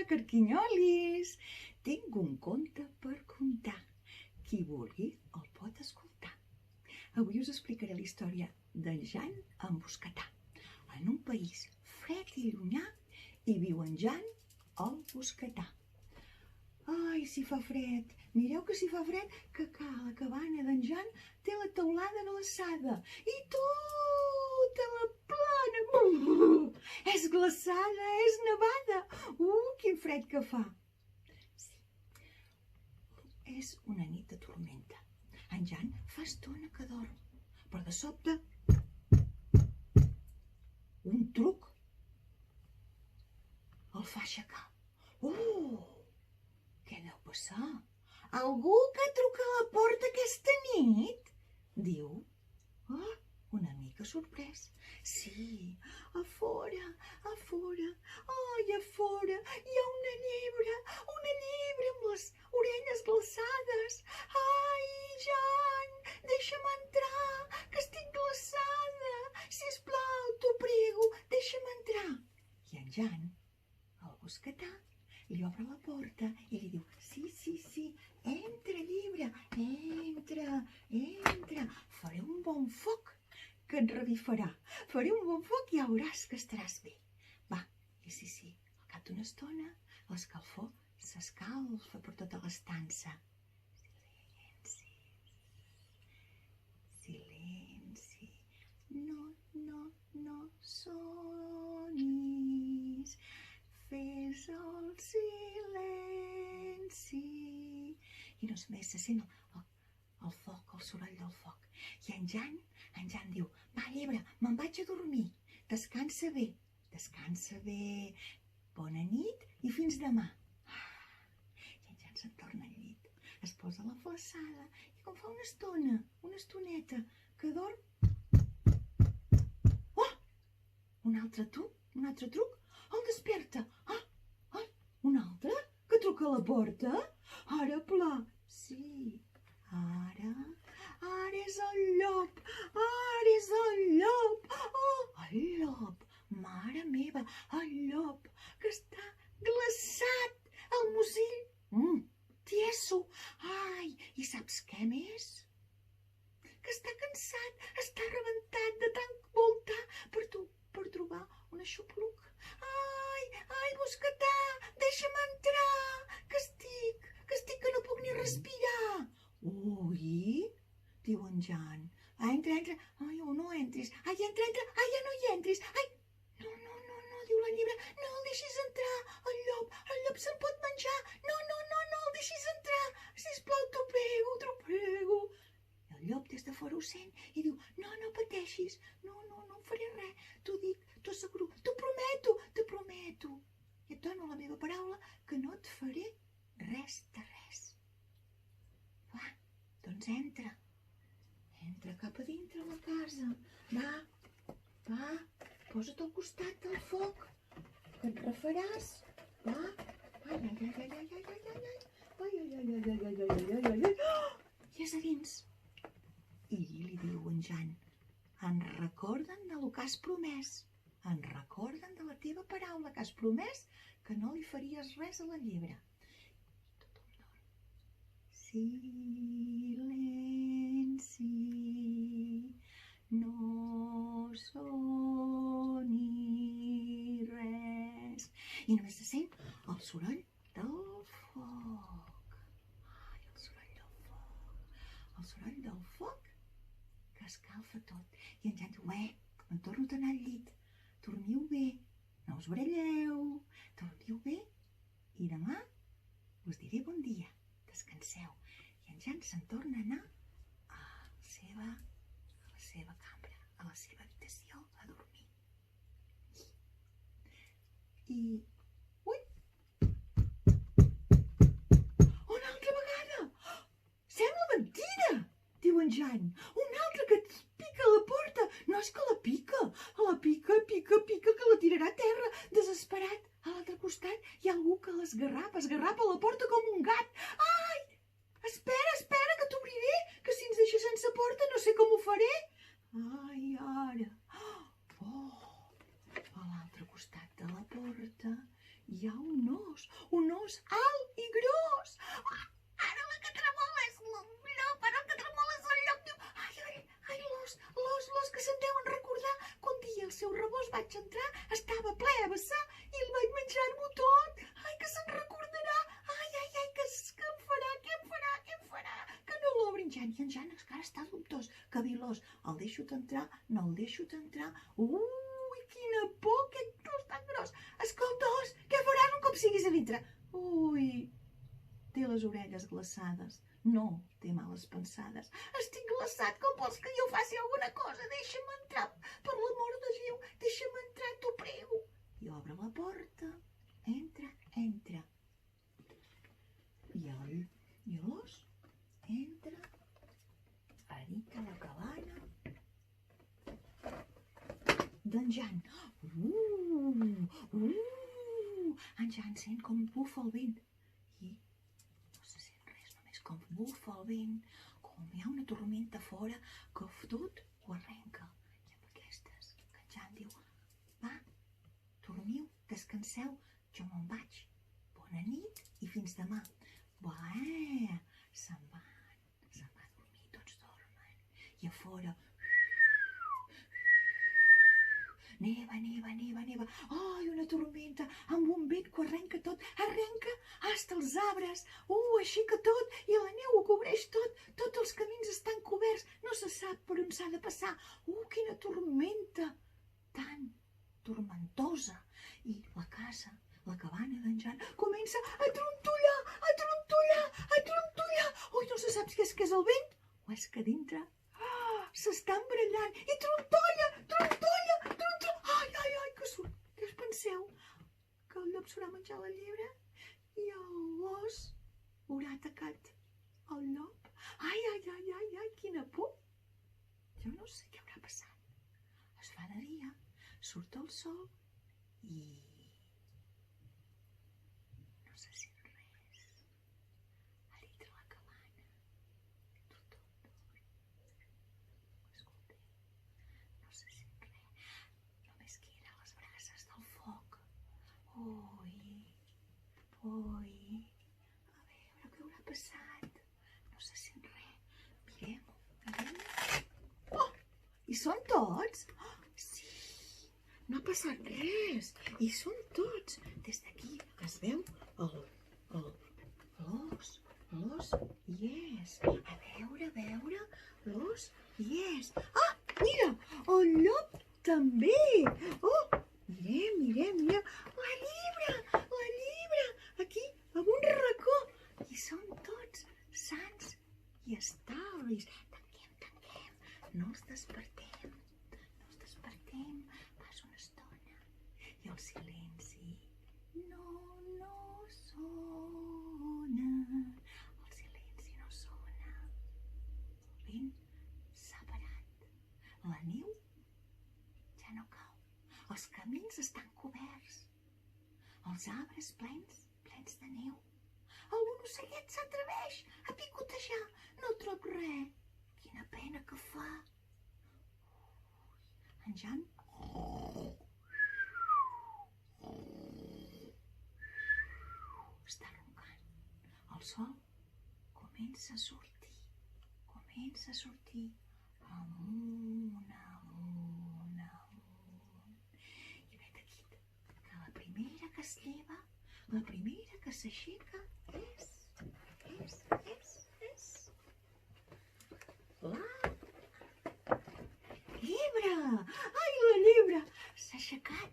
carquinyolis! Tinc un conte per contar. Qui vulgui el pot escoltar. Avui us explicaré la història d'en Jan en Bosquetà. En un país fred i llunyà hi viu en Jan el Bosquetà. Ai, si fa fred! Mireu que si fa fred, que la cabana d'en Jan té la teulada glaçada i tota la plana és glaçada, és nevada. Quin fred que fa! Sí, és una nit de tormenta. En Jan fa estona que dorm, però de sobte un truc el fa aixecar. Què deu passar? Algú que truca a la porta aquesta nit? Diu. Una mica sorprès. Sí, a fora, a fora hi ha una llebre amb les orelles glaçades. Ai, Jan, deixa'm entrar, que estic glaçada. Sisplau, t'ho prego, deixa'm entrar. I en Jan, el Bosquetà, li obre la porta i li diu, sí, entra, llibre, entra, faré un bon foc que et revifarà, faré un bon foc i ja veuràs que estaràs bé. Va, i sí, al cap d'una estona l'escalfor s'escalfa per tota l'estança. Silenci, no sonis, fes el silenci. I només se sent el foc, el soroll del foc. I en Jan diu, va, llebre, me'n vaig a dormir. Descansa bé, bona nit i fins demà. I en Jan se'n torna al llit, es posa la flaçada i com fa una estoneta, que dorm... Un altre truc, el desperta. Un altre que truca a la porta? Ara pla, sí, ara és el llop, el llop, mare meva, el llop, que està glaçat, el musill, tieso. Ai, i saps què més? Que està cansat, està rebentat de tant voltar per trobar un aixopluc. Ai, Bosquetà, deixa'm entrar, que estic, que no puc ni respirar. Ui, diu en Jan. Entra. Ai, no entris. Ai, entra. Ai, ja no hi entris. Ai, no, diu la llibre. No el deixis entrar, el llop se'l pot menjar. No, el deixis entrar. Sisplau, t'ho prego. El llop des de fora ho sent i diu, no pateixis, no faré res, t'ho dic, t'ho asseguro, t'ho prometo. I et dono la meva paraula que no et faré res de res. Va, doncs entra cap a dintre la casa, va, posa't al costat del foc, que et refaràs, va, i és a dins. I li diu en Jan, en recorden de lo que has promès, en recorden de la teva paraula que has promès que no li faries res a la llebre. I tothom dorm. Silenci, no soni res. I només se sent el soroll del foc. Ai, el soroll del foc que escalfa tot. I en Jan diu, me'n torno a anar al llit. Dormiu bé, no us baralleu, dormiu bé i demà us diré bon dia. Descanseu. I en Jan se'n torna a anar a la seva cambra, a la seva habitació, a dormir. Ui! Una altra vegada! Sembla mentida! Diu en Jan. Un altre que et pica a la porta. No és que la pica, que la tirarà a terra. Desesperat, a l'altre costat hi ha algú que l'esgarrapa la porta com un gat. Ai! Espera, que t'obriré, que si ens deixa sense porta no sé com ho faré. Ai, ara. A l'altre costat de la porta hi hi ha un os alt i gros. Ara la que tremola és el llop, ara el que tremola és el llop. Diu, ai, l'os que se'n deuen recordar que un dia el seu rebost vaig entrar, estava ple a vessar i el vaig menjar-m'ho tot. Ai, que se'n recordarà. Ai, que em farà, que no l'obrin. I en Jan encara està dubtós. Que dir l'os, el deixo entrar, no el deixo entrar. Quina por, aquest os tan gros. Escolta, os, què faràs un cop siguis a dintre? Té les orelles glaçades. No té males pensades. Estic glaçat, com vols que jo faci alguna cosa? Deixa'm entrar, per l'amor de Déu, deixa'm entrar, t'ho prego. I obre la porta. Entra. I l'os entra a dintre la cabana d'en Jan. En Jan sent com bufa el vent i no se sent res, només com bufa el vent, com hi ha una tormenta fora que tot ho arrenca. I amb aquestes que en Jan diu, va, dormiu, descanseu, jo me'n vaig. Bona nit i fins demà. Se'n va dormir, tots dormen. I a fora neva. Ai, una tormenta amb un vent que ho arrenca tot. Arrenca hasta els arbres. Aixeca tot i la neu ho cobreix tot. Tots els camins estan coberts. No se sap per on s'ha de passar. Quina tormenta tan tormentosa. I la casa, la cabana d'en Jan, comença a trontollar. No se sap si és que és el vent o és que dintre s'està embrellant i trontolla. Ai, que surt. Què us penseu? Que el llop s'haurà menjat la llebre i l'os haurà atacat el llop? Ai, quina por. Jo no sé què haurà passat. Es fa de dia, surt el sol i no se sent res. A dintre la cabana, tot dorm. Escolteu, no se sent res. Només queden les brases del foc. A veure què haurà passat. No se sent res. Mirem. I són tots? Sí, no ha passat res. I són tots. Des d'aquí es veu l'os. Hi és. A veure, l'os hi és. Mira, el llop també. Mirem. La llibre. Aquí, en un racó. I són tots sants i estalvis. Tanquem. No els despertem. Passa una estona. I el silenci no sona. El vent s'ha parat. La neu ja no cau. Els camins estan coberts. Els arbres plens de neu. Algun ocellet s'atreveix a picotejar. No trob res. Quina pena que fa. En Jan està roncant. El sol comença a sortir. Amunt. I vet aquí que la primera que es lleva, la primera que s'aixeca és la llebre. Ai, la llebre s'ha aixecat.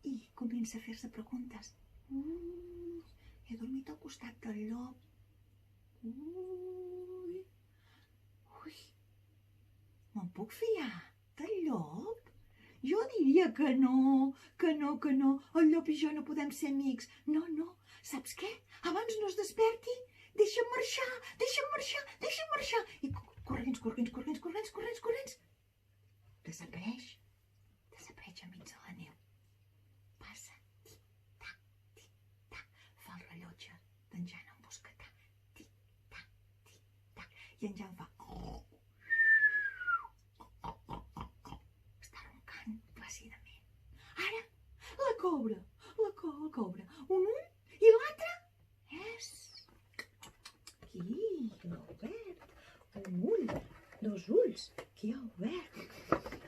I comença a fer-se preguntes. He dormit al costat del llop. Me'n puc fiar del llop? Jo diria que no. El llop i jo no podem ser amics. No. Saps què? Abans no es desperti, deixa'm marxar. I corrents. Desapareix enmig de la neu. Passa, tic-tac. Fa el rellotge d'en Jan en bosquetà. Tic-tac. I en Jan fa... Està roncant plàcidament. Ara, la cobra que obre un ull i l'altre és... Aquí, l'ha obert. Un ull, dos ulls, que ha obert.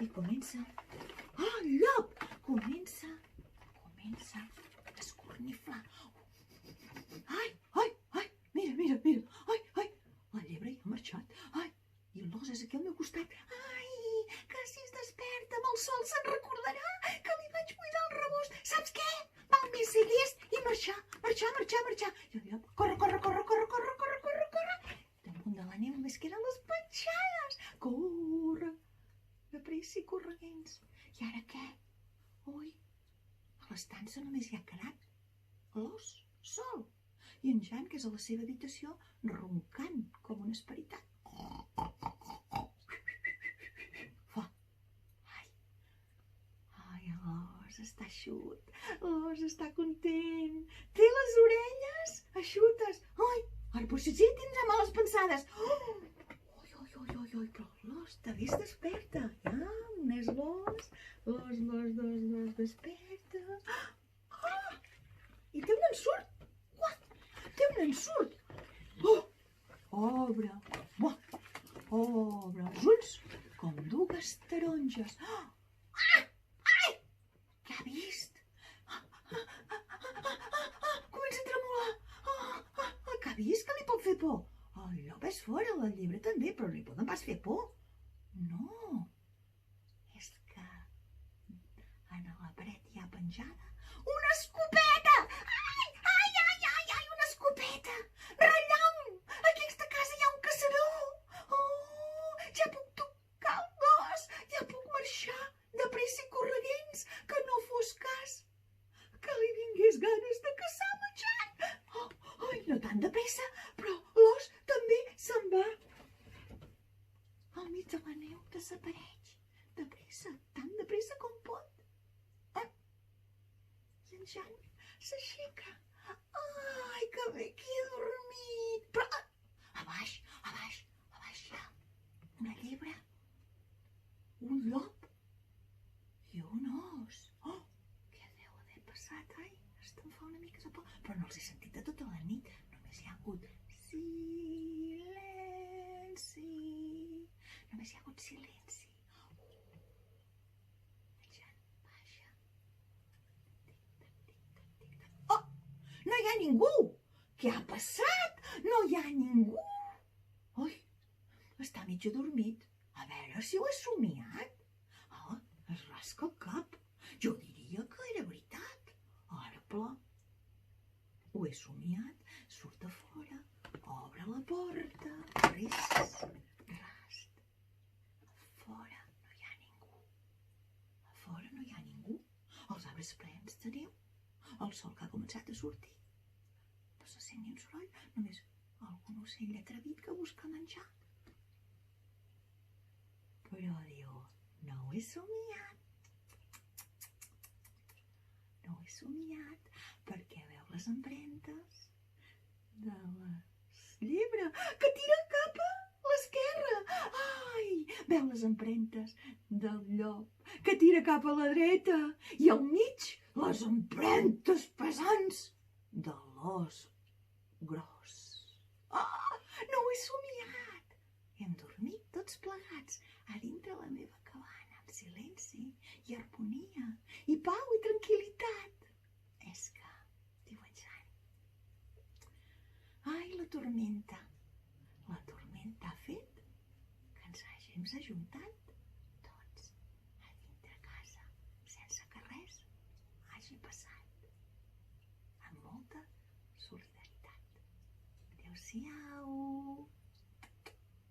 I comença... Ah, el llop! Comença a escorniflar. Ai, ai, ai, mira. Ai, ai, la llebre ja ha marxat. Ai, i l'os és aquí al meu costat. Ai, que si es desperta amb el sol se'n recordarà que li vaig buidar el rebost. Saps què? Val més ser llest i marxar. I el llop, corre. Damunt de la neu només queden les petjades. Corre, de pressa i correguents. I ara què? Ui, a l'estança només hi ha quedat l'os sol. I en Jan, que és a la seva habitació, roncant com un esperitat. Fa. Ai, l'os està eixut. L'os està content. Té les orelles eixutes. Ai, ara potser sí tindrà males pensades. Ui, però l'os t'ha vist desperta. Ja, més l'os. L'os desperta. Ah! I té un ensurt. Té un ensurt. Obre els ulls com dues taronges. Ai! Què ha vist? Comença a tremolar. Què ha vist que li pot fer por? El llop és fora, la llebre també, però no li poden pas fer por. No, és que en la paret hi ha penjada una escopeta. Ai, una escopeta. Rellam! Aquí a aquesta casa hi ha un caçador. Oh, ja puc tocar el gos. Ja puc marxar de pressa i correguents, que no fos cas que li vingués ganes de caçar menjant. Ai, no tan de pressa, però l'os també se'n va. Al mig de la neu desapareix. De pressa, tan de pressa com pot. I en Jan s'aixeca. Ai, que bé que he dormit. Però a baix hi ha una llebre, un llop i un os. Oh, què deu haver passat? Ai, hasta em fa una mica de por. Però no els he sentit de tota la nit. Només hi ha hagut silenci. Només hi ha hagut silenci. El Jan baixa. Oh, no hi ha ningú. Què ha passat? No hi ha ningú. Ui, està mig adormit. A veure si ho he somiat. Es rasca el cap. Jo diria que era veritat. Ara, però, ho he somiat. Surt a fora, obre la porta. Rast. A fora no hi ha ningú. Els arbres plens de neu. El sol que ha començat a sortir. No se sent ni un soroll, només algun ocell atrevit que busca menjar. Però diu, no ho he somiat. No ho he somiat, perquè veu les empremtes de la llebre que tira cap a l'esquerra. Ai, veu les empremtes del llop que tira cap a la dreta i al mig les empremtes pesants de l'os gros. No ho he somiat. Hem dormit tots plegats a dintre la meva cabana amb silenci i harmonia i pau i tranquil·litat. És que, diu en Jan, ai, la tormenta ha fet que ens hàgim ajuntat tots a dintre casa sense que res hagi passat, amb molta solidaritat. Adéu-siau.